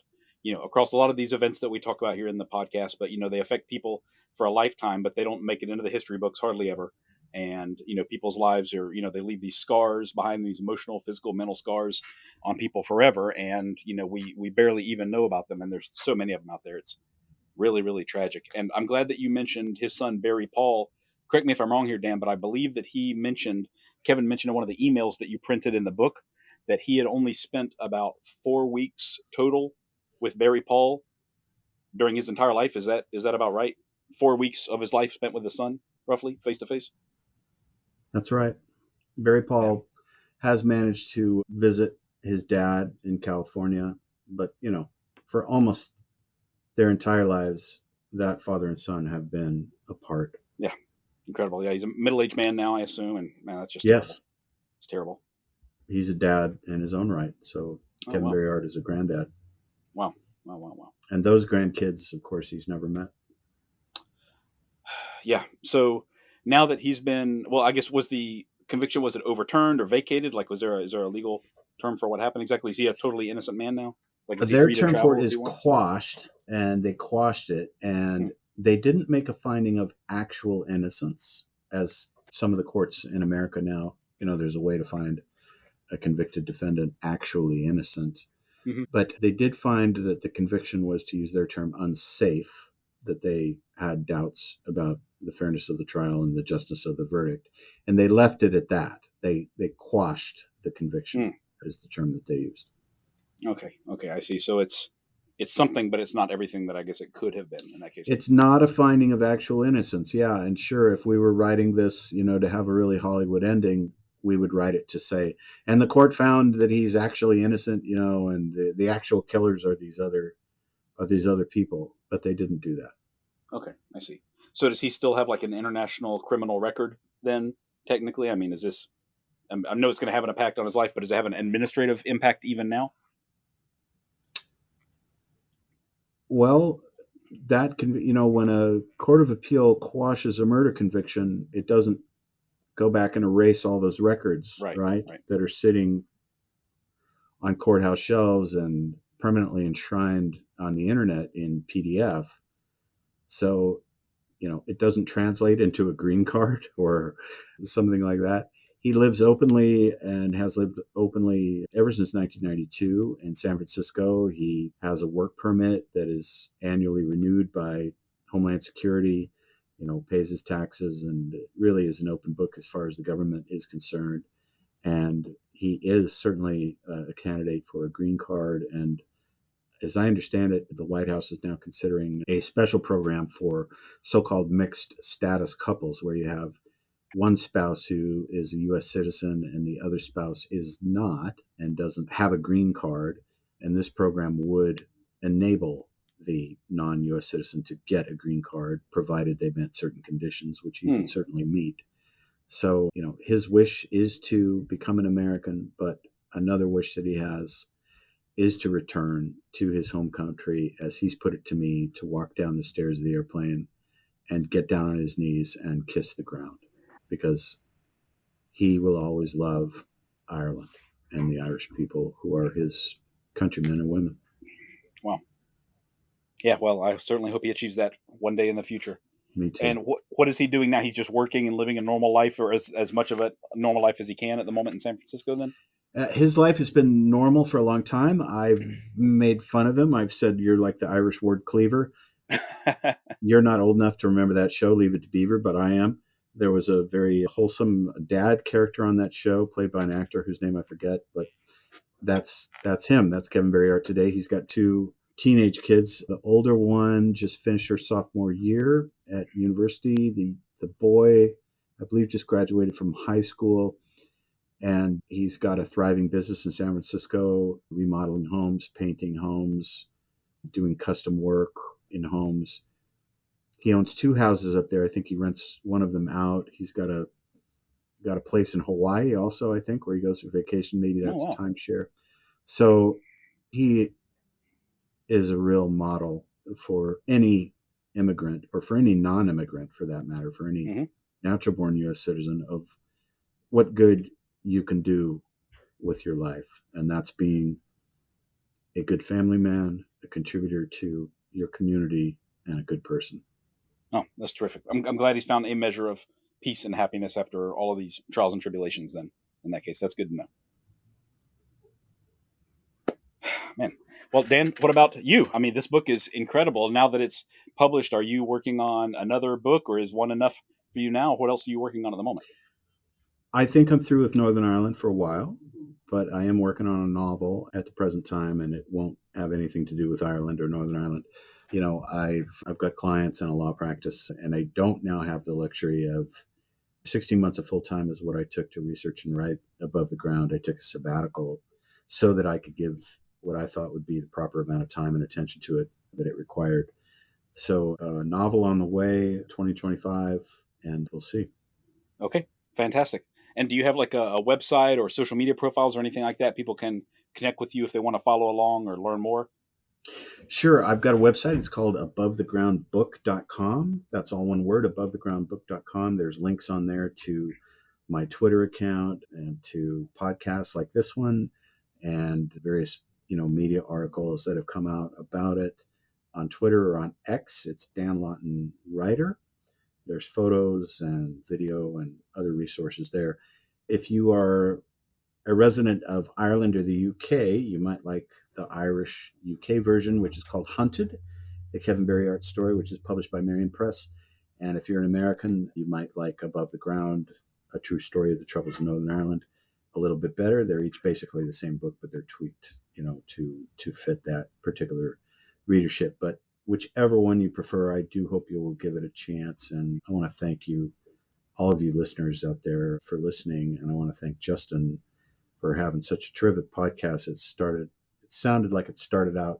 across a lot of these events that we talk about here in the podcast. But they affect people for a lifetime, but they don't make it into the history books hardly ever. And people's lives are, they leave these scars behind, these emotional, physical, mental scars on people forever. And we barely even know about them. And there's so many of them out there. It's really, really tragic. And I'm glad that you mentioned his son Barry Paul. Correct me if I'm wrong here, Dan, but I believe that Kevin mentioned in one of the emails that you printed in the book that he had only spent about 4 weeks total with Barry Paul during his entire life. Is that about right? 4 weeks of his life spent with his son, roughly, face to face? That's right. Barry Paul has managed to visit his dad in California, but, for almost their entire lives, that father and son have been apart. Yeah, incredible. Yeah, he's a middle-aged man now, I assume, and man, that's just Yes. terrible. It's terrible. He's a dad in his own right, so Kevin Barry Artt is a granddad. Wow. And those grandkids, of course, he's never met. Yeah. So now that he's been, well, I guess was it overturned or vacated? Like, is there a legal term for what happened exactly? Is he a totally innocent man now? Like, is he Their free to term travel for it if is he wants? quashed, and they quashed it, and they didn't make a finding of actual innocence, as some of the courts in America now, there's a way to find a convicted defendant actually innocent. Mm-hmm. But they did find that the conviction was, to use their term, unsafe, that they had doubts about the fairness of the trial and the justice of the verdict. And they left it at that. They quashed the conviction, is the term that they used. Okay, I see. So it's something, but it's not everything that I guess it could have been in that case. It's not a finding of actual innocence. Yeah, and sure, if we were writing this, to have a really Hollywood ending, we would write it to say, and the court found that he's actually innocent, and the actual killers are these other people, but they didn't do that. Okay, I see. So does he still have like an international criminal record then, technically? I mean, is this, I know it's going to have an impact on his life, but does it have an administrative impact even now? Well, that can, when a court of appeal quashes a murder conviction, it doesn't go back and erase all those records, right? That are sitting on courthouse shelves and permanently enshrined on the internet in PDF. So, it doesn't translate into a green card or something like that. He lives openly and has lived openly ever since 1992 in San Francisco. He has a work permit that is annually renewed by Homeland Security, pays his taxes, and really is an open book as far as the government is concerned. And he is certainly a candidate for a green card. And as I understand it, the White House is now considering a special program for so-called mixed status couples, where you have one spouse who is a U.S. citizen and the other spouse is not and doesn't have a green card. And this program would enable the non-U.S. citizen to get a green card, provided they met certain conditions, which he would certainly meet. So, his wish is to become an American, but another wish that he has is to return to his home country, as he's put it to me, to walk down the stairs of the airplane and get down on his knees and kiss the ground, because he will always love Ireland and the Irish people who are his countrymen and women. Wow. Yeah, well, I certainly hope he achieves that one day in the future. Me too. And what is he doing now? He's just working and living a normal life, or as much of a normal life as he can at the moment in San Francisco then? His life has been normal for a long time. I've made fun of him. I've said, you're like the Irish word cleaver. You're not old enough to remember that show, Leave It to Beaver, but I am. There was a very wholesome dad character on that show, played by an actor whose name I forget, but that's him. That's Kevin Barry Artt today. He's got two teenage kids. The older one just finished her sophomore year at university. The boy, I believe, just graduated from high school, and he's got a thriving business in San Francisco, remodeling homes, painting homes, doing custom work in homes. He owns two houses up there. I think he rents one of them out. He's got a place in Hawaii also, I think, where he goes for vacation. Maybe that's a timeshare. So he is a real model for any immigrant, or for any non-immigrant for that matter, for any natural born U.S. citizen, of what good you can do with your life. And that's being a good family man, a contributor to your community, and a good person. Oh, that's terrific. I'm glad he's found a measure of peace and happiness after all of these trials and tribulations then. In that case, that's good to know. Man. Well, Dan, what about you? I mean, this book is incredible. Now that it's published, are you working on another book, or is one enough for you now? What else are you working on at the moment? I think I'm through with Northern Ireland for a while, but I am working on a novel at the present time, and it won't have anything to do with Ireland or Northern Ireland. You know, I've got clients in a law practice, and I don't now have the luxury of 16 months of full time is what I took to research and write Above the Ground. I took a sabbatical so that I could give what I thought would be the proper amount of time and attention to it that it required. So a novel on the way, 2025, and we'll see. Okay, fantastic. And do you have like a website or social media profiles or anything like that? People can connect with you if they want to follow along or learn more? Sure. I've got a website. It's called abovethegroundbook.com. That's all one word, abovethegroundbook.com. There's links on there to my Twitter account and to podcasts like this one, and various, media articles that have come out about it. On Twitter or on X, it's Dan Lawton Writer. There's photos and video and other resources there. If you are a resident of Ireland or the UK, you might like the Irish UK version, which is called Hunted, the Kevin Barry Artt story, which is published by Marion Press. And if you're an American, you might like Above the Ground, A True Story of the Troubles in Northern Ireland, a little bit better. They're each basically the same book, but they're tweaked, to fit that particular readership. But whichever one you prefer, I do hope you will give it a chance. And I want to thank you, all of you listeners out there, for listening. And I want to thank Justin for having such a terrific podcast. It sounded like it started out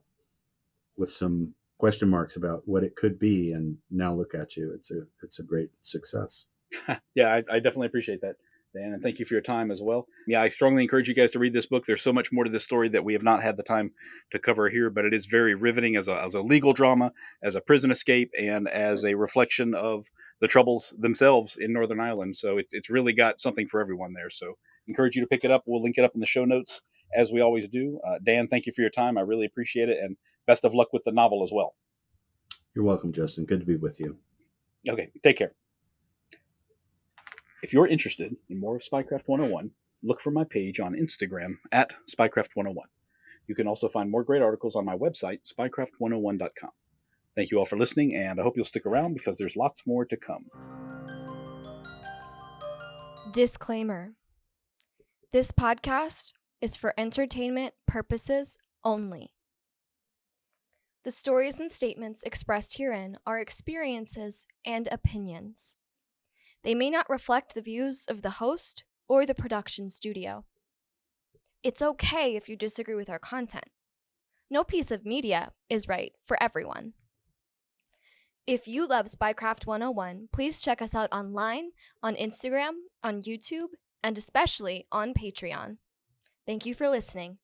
with some question marks about what it could be, and now look at you. It's a great success. Yeah, I definitely appreciate that, Dan, and thank you for your time as well. Yeah, I strongly encourage you guys to read this book. There's so much more to this story that we have not had the time to cover here, but it is very riveting as a legal drama, as a prison escape, and as a reflection of the troubles themselves in Northern Ireland. So it's really got something for everyone there. So encourage you to pick it up. We'll link it up in the show notes, as we always do. Dan, thank you for your time. I really appreciate it, and best of luck with the novel as well. You're welcome, Justin. Good to be with you. Okay, take care. If you're interested in more of Spycraft 101, look for my page on Instagram at Spycraft101. You can also find more great articles on my website, spycraft101.com. Thank you all for listening, and I hope you'll stick around because there's lots more to come. Disclaimer. This podcast is for entertainment purposes only. The stories and statements expressed herein are experiences and opinions. They may not reflect the views of the host or the production studio. It's okay if you disagree with our content. No piece of media is right for everyone. If you love Spycraft 101, please check us out online, on Instagram, on YouTube, and especially on Patreon. Thank you for listening.